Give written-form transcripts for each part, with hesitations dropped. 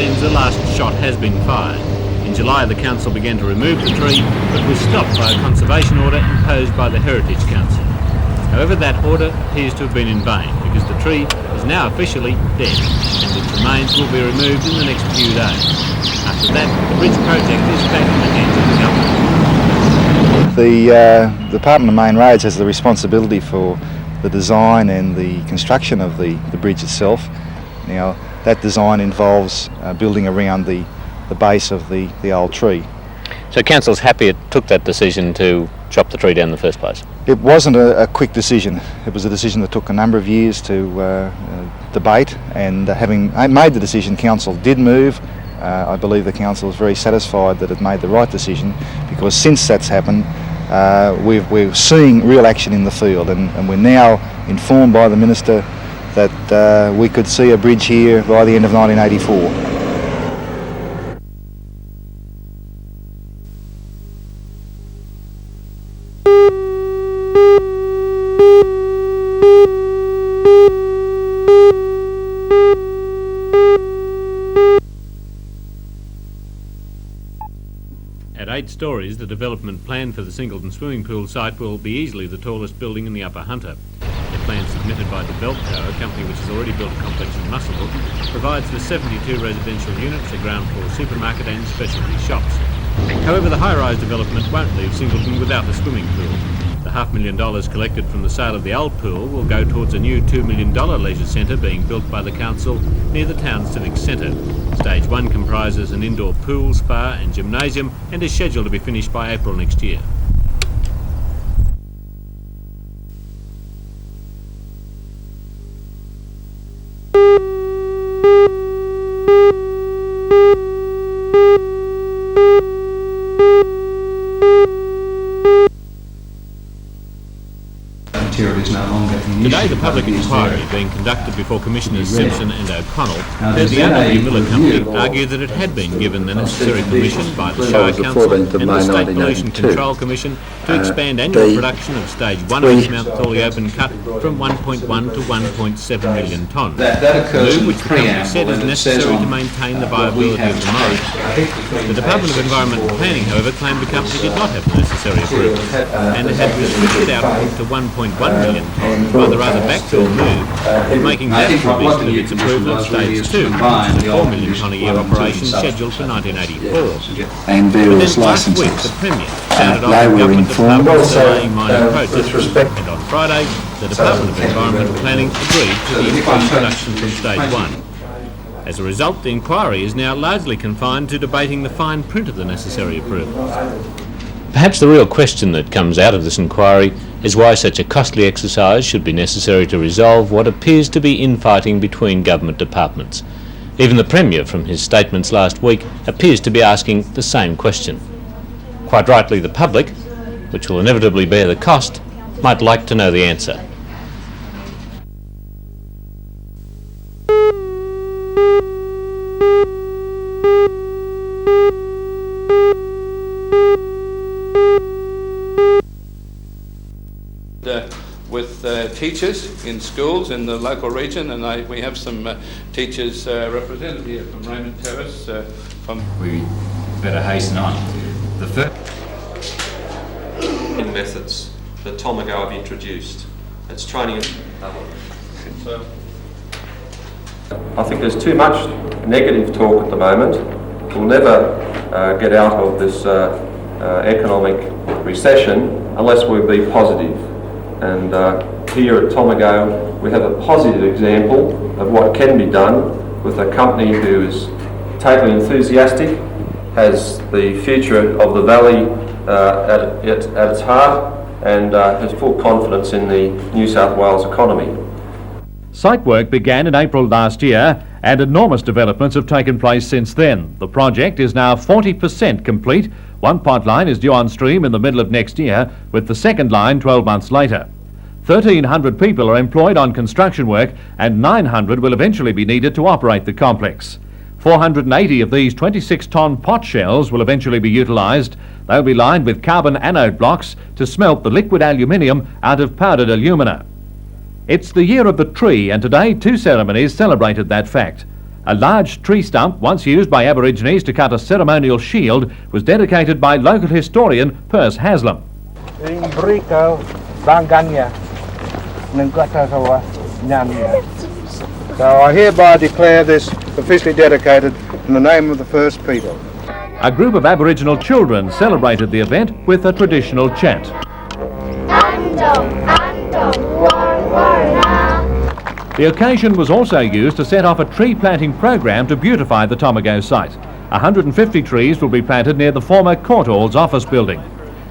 seems the last shot has been fired. In July, the council began to remove the tree, but was stopped by a conservation order imposed by the Heritage Council. However, that order appears to have been in vain, because the tree is now officially dead, and its remains will be removed in the next few days. After that, the bridge project is back in the hands of the government. The Department of Main Roads has the responsibility for the design and the construction of the bridge itself. Now, that design involves building around the base of the old tree. So Council's happy it took that decision to chop the tree down in the first place? It wasn't a quick decision. It was a decision that took a number of years to debate, and having made the decision, Council did move. I believe the Council is very satisfied that it made the right decision, because since that's happened, we're seeing real action in the field, and we're now informed by the Minister that we could see a bridge here by the end of 1984. At 8 stories, the development plan for the Singleton swimming pool site will be easily the tallest building in the Upper Hunter. The plan submitted by the Beltco, a company which has already built a complex in Muswellbrook, provides for 72 residential units, a ground floor supermarket and specialty shops. However, the high-rise development won't leave Singleton without a swimming pool. The $500,000 collected from the sale of the old pool will go towards a new $2 million leisure centre being built by the council near the town civic centre. Stage 1 comprises an indoor pool, spa and gymnasium and is scheduled to be finished by April next year. Today, the public inquiry being conducted before Commissioners Simpson and O'Connell heard the RW Miller Company argue that it had been given the necessary permission by the Shire Council and the State Pollution Control Commission to expand annual production of Stage 1 of East Mount Thorley open cut from 1.1 to 1.7 million tonnes. A move which the company said is necessary to maintain the viability of the mine. The Department of Environment and Planning, however, claimed the company did not have the necessary approvals and had restricted output to 1.1 million tonnes by the rather backdoor move, making that provision of its approval of Stage 2, which is a 4 million tonne a year operation scheduled for 1984. And various last week, the Premier sounded off the government department delaying mining projects, and on Friday, the Department of Environment and Planning agreed to the increased production from Stage 1. As a result, the inquiry is now largely confined to debating the fine print of the necessary approvals. Perhaps the real question that comes out of this inquiry is why such a costly exercise should be necessary to resolve what appears to be infighting between government departments. Even the Premier, from his statements last week, appears to be asking the same question. Quite rightly, the public, which will inevitably bear the cost, might like to know the answer. With teachers in schools in the local region, and we have some teachers represented here from Raymond Torres. We better hasten on. The first methods that Tom ago have introduced. It's training. So, I think there's too much negative talk at the moment. We'll never get out of this economic recession unless we be positive. And here at Tomago we have a positive example of what can be done with a company who is totally enthusiastic, has the future of the valley at its heart, and has full confidence in the New South Wales economy. Site work began in April last year and enormous developments have taken place since then. The project is now 40% complete. One pipeline is due on stream in the middle of next year, with the second line 12 months later. 1,300 people are employed on construction work and 900 will eventually be needed to operate the complex. 480 of these 26-tonne pot shells will eventually be utilised. They'll be lined with carbon anode blocks to smelt the liquid aluminium out of powdered alumina. It's the year of the tree, and today 2 ceremonies celebrated that fact. A large tree stump, once used by Aborigines to cut a ceremonial shield, was dedicated by local historian Perce Haslam. So I hereby declare this officially dedicated in the name of the first people. A group of Aboriginal children celebrated the event with a traditional chant. The occasion was also used to set off a tree planting program to beautify the Tomago site. 150 trees will be planted near the former Court Hall's office building.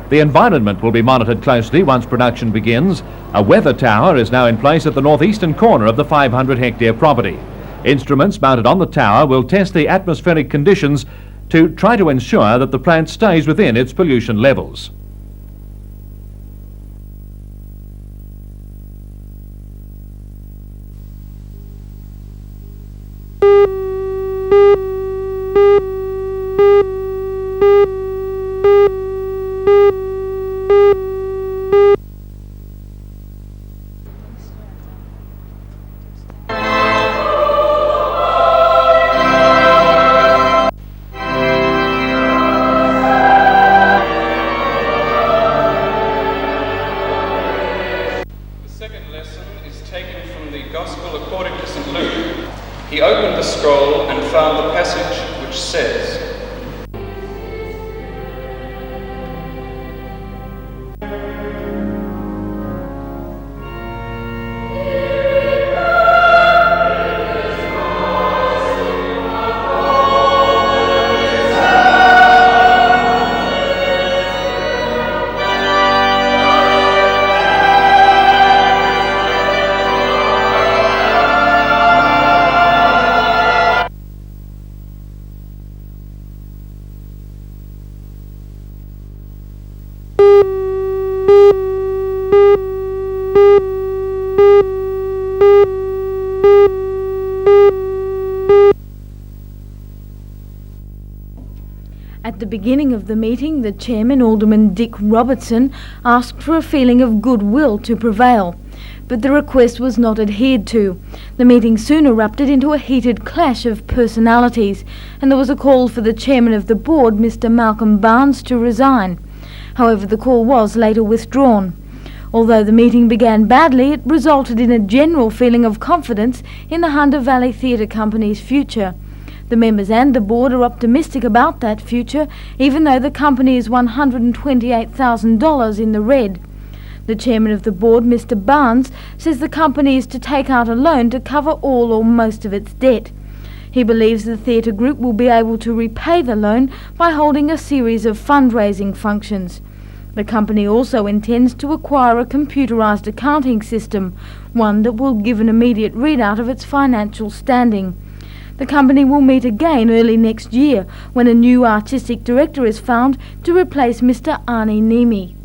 The environment will be monitored closely once production begins. A weather tower is now in place at the northeastern corner of the 500-hectare property. Instruments mounted on the tower will test the atmospheric conditions to try to ensure that the plant stays within its pollution levels. He opened the scroll and found the passage which says, At the beginning of the meeting, the chairman, Alderman Dick Robertson, asked for a feeling of goodwill to prevail, but the request was not adhered to. The meeting soon erupted into a heated clash of personalities, and there was a call for the chairman of the board, Mr. Malcolm Barnes, to resign. However, the call was later withdrawn. Although the meeting began badly, it resulted in a general feeling of confidence in the Hunter Valley Theatre Company's future. The members and the board are optimistic about that future, even though the company is $128,000 in the red. The chairman of the board, Mr. Barnes, says the company is to take out a loan to cover all or most of its debt. He believes the theatre group will be able to repay the loan by holding a series of fundraising functions. The company also intends to acquire a computerised accounting system, one that will give an immediate readout of its financial standing. The company will meet again early next year when a new artistic director is found to replace Mr. Arnie Nemi.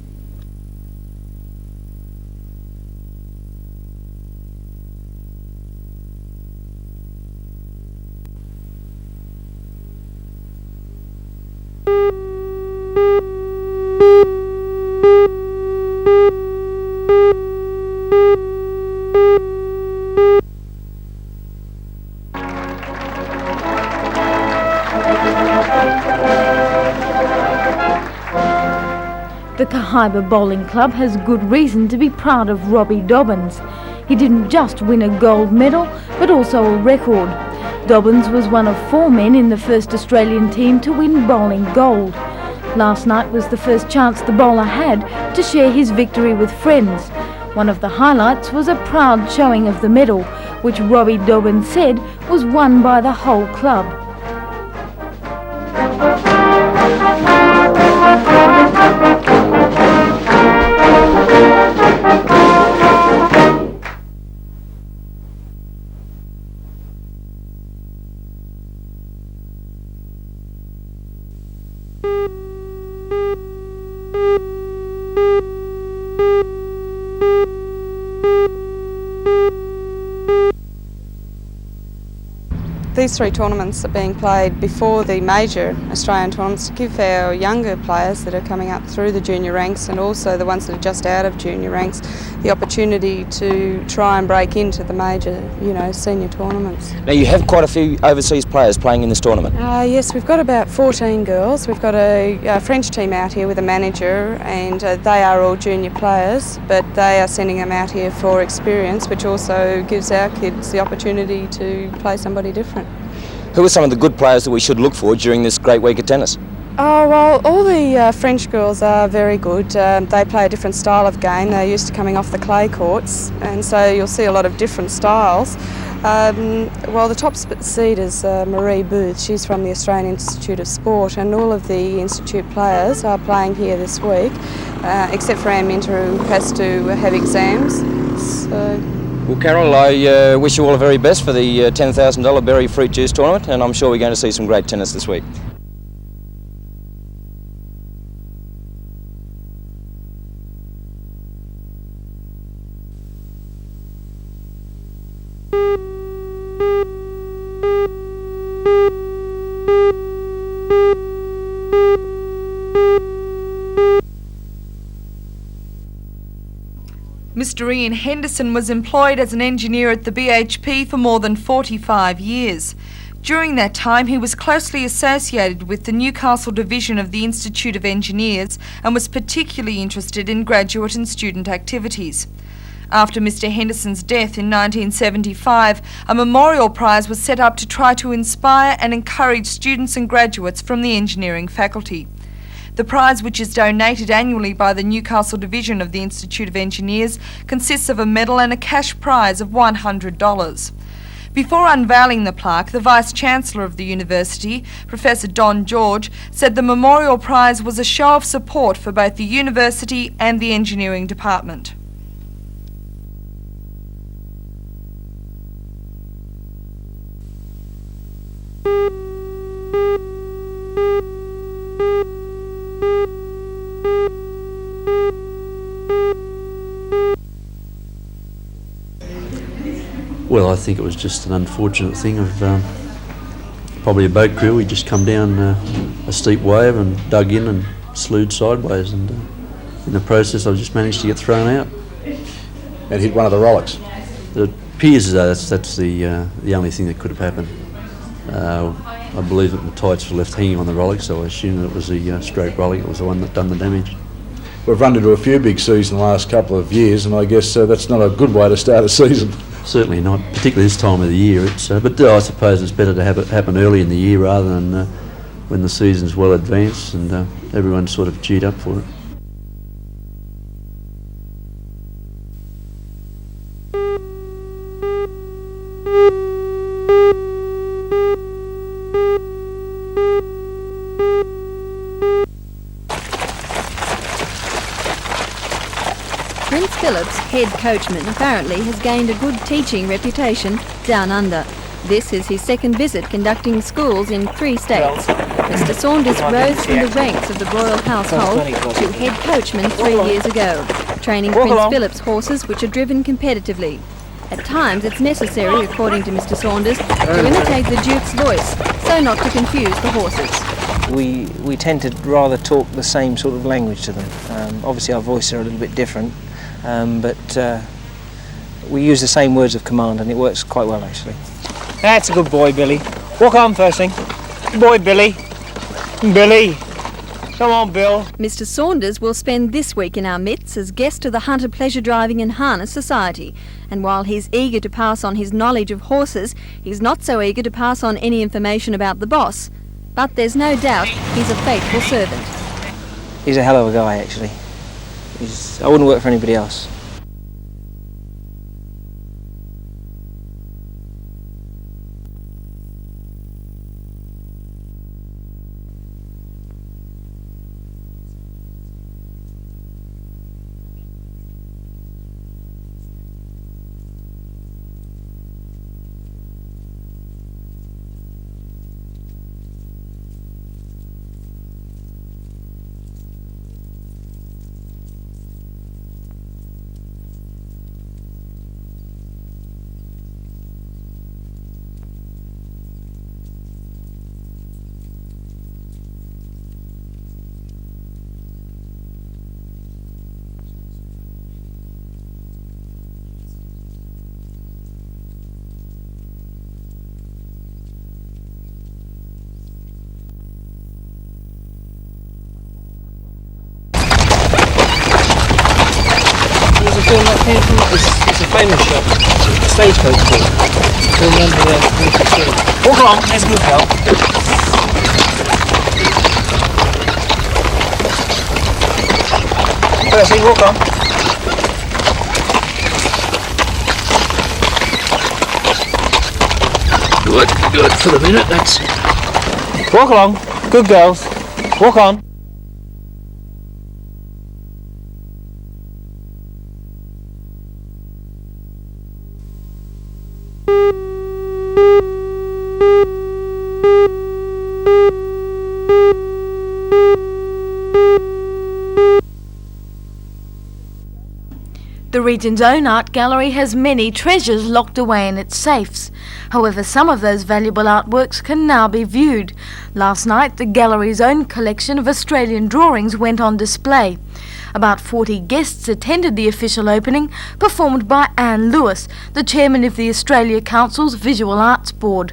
The Cahaiba Bowling Club has good reason to be proud of Robbie Dobbins. He didn't just win a gold medal, but also a record. Dobbins was one of 4 men in the first Australian team to win bowling gold. Last night was the first chance the bowler had to share his victory with friends. One of the highlights was a proud showing of the medal, which Robbie Dobbins said was won by the whole club. These three tournaments are being played before the major Australian tournaments to give our younger players that are coming up through the junior ranks, and also the ones that are just out of junior ranks, the opportunity to try and break into the major, senior tournaments. Now you have quite a few overseas players playing in this tournament. Yes, we've got about 14 girls. We've got a French team out here with a manager, and they are all junior players, but they are sending them out here for experience, which also gives our kids the opportunity to play somebody different. Who are some of the good players that we should look for during this great week of tennis? Oh, well, all the French girls are very good. They play a different style of game. They're used to coming off the clay courts, and so you'll see a lot of different styles. Well, the top seed is Marie Booth. She's from the Australian Institute of Sport, and all of the Institute players are playing here this week, except for Anne Minter, who has to have exams. So. Well, Carol, I wish you all the very best for the $10,000 Berry Fruit Juice Tournament, and I'm sure we're going to see some great tennis this week. Mr. Ian Henderson was employed as an engineer at the BHP for more than 45 years. During that time, he was closely associated with the Newcastle division of the Institute of Engineers and was particularly interested in graduate and student activities. After Mr. Henderson's death in 1975, a memorial prize was set up to try to inspire and encourage students and graduates from the engineering faculty. The prize, which is donated annually by the Newcastle division of the Institute of Engineers, consists of a medal and a cash prize of $100. Before unveiling the plaque, the Vice-Chancellor of the University, Professor Don George, said the memorial prize was a show of support for both the university and the engineering department. Well, I think it was just an unfortunate thing of probably a boat crew. We just come down a steep wave and dug in and slewed sideways, and in the process I just managed to get thrown out. And hit one of the rollocks? It appears as though that's the only thing that could have happened. I believe that the tights were left hanging on the rollock, so I assume that it was the straight rollock. It was the one that done the damage. We've run into a few big seas in the last couple of years, and I guess that's not a good way to start a season. Certainly not, particularly this time of the year. But I suppose it's better to have it happen early in the year rather than when the season's well advanced and everyone's sort of geared up for it. Prince Philip's head coachman apparently has gained a good teaching reputation down under. This is his second visit conducting schools in 3 states. Mr. Saunders rose from the ranks of the royal household to head coachman 3 years ago, training Prince Philip's horses which are driven competitively. At times it's necessary, according to Mr. Saunders, to imitate the Duke's voice, so not to confuse the horses. We tend to rather talk the same sort of language to them. Obviously our voices are a little bit different, but we use the same words of command and it works quite well actually. That's a good boy, Billy. Walk on first thing. Good boy, Billy. Billy. Come on, Bill. Mr. Saunders will spend this week in our midst as guest to the Hunter Pleasure Driving and Harness Society. And while he's eager to pass on his knowledge of horses, he's not so eager to pass on any information about the boss. But there's no doubt he's a faithful servant. He's a hell of a guy, actually. I wouldn't work for anybody else. film that came from? It's a famous shot. Stagecoach film. You'll remember the Walk along, there's a good girl. Percy, walk on. Good for the minute, that's... Walk along, good girls. Walk on. The region's own art gallery has many treasures locked away in its safes. However, some of those valuable artworks can now be viewed. Last night, the gallery's own collection of Australian drawings went on display. About 40 guests attended the official opening, performed by Anne Lewis, the chairman of the Australia Council's Visual Arts Board.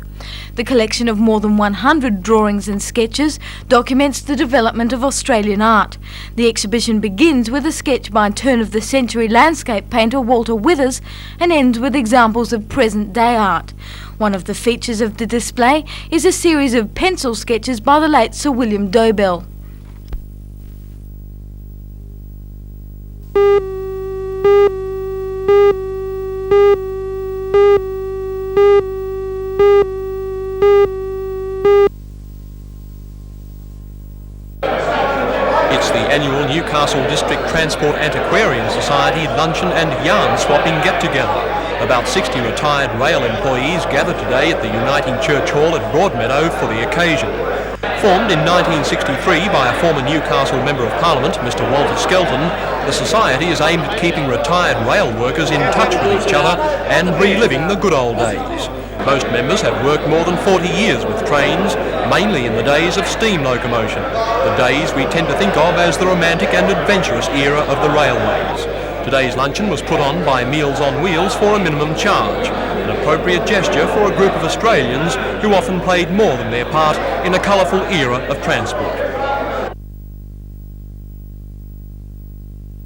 The collection of more than 100 drawings and sketches documents the development of Australian art. The exhibition begins with a sketch by turn-of-the-century landscape painter Walter Withers and ends with examples of present-day art. One of the features of the display is a series of pencil sketches by the late Sir William Dobell. It's the annual Newcastle District Transport Antiquarian Society luncheon and yarn swapping get-together. About 60 retired rail employees gathered today at the Uniting Church Hall at Broadmeadow for the occasion. Formed in 1963 by a former Newcastle Member of Parliament, Mr Walter Skelton, the society is aimed at keeping retired rail workers in touch with each other and reliving the good old days. Most members have worked more than 40 years with trains, mainly in the days of steam locomotion, the days we tend to think of as the romantic and adventurous era of the railways. Today's luncheon was put on by Meals on Wheels for a minimum charge, an appropriate gesture for a group of Australians who often played more than their part in a colourful era of transport.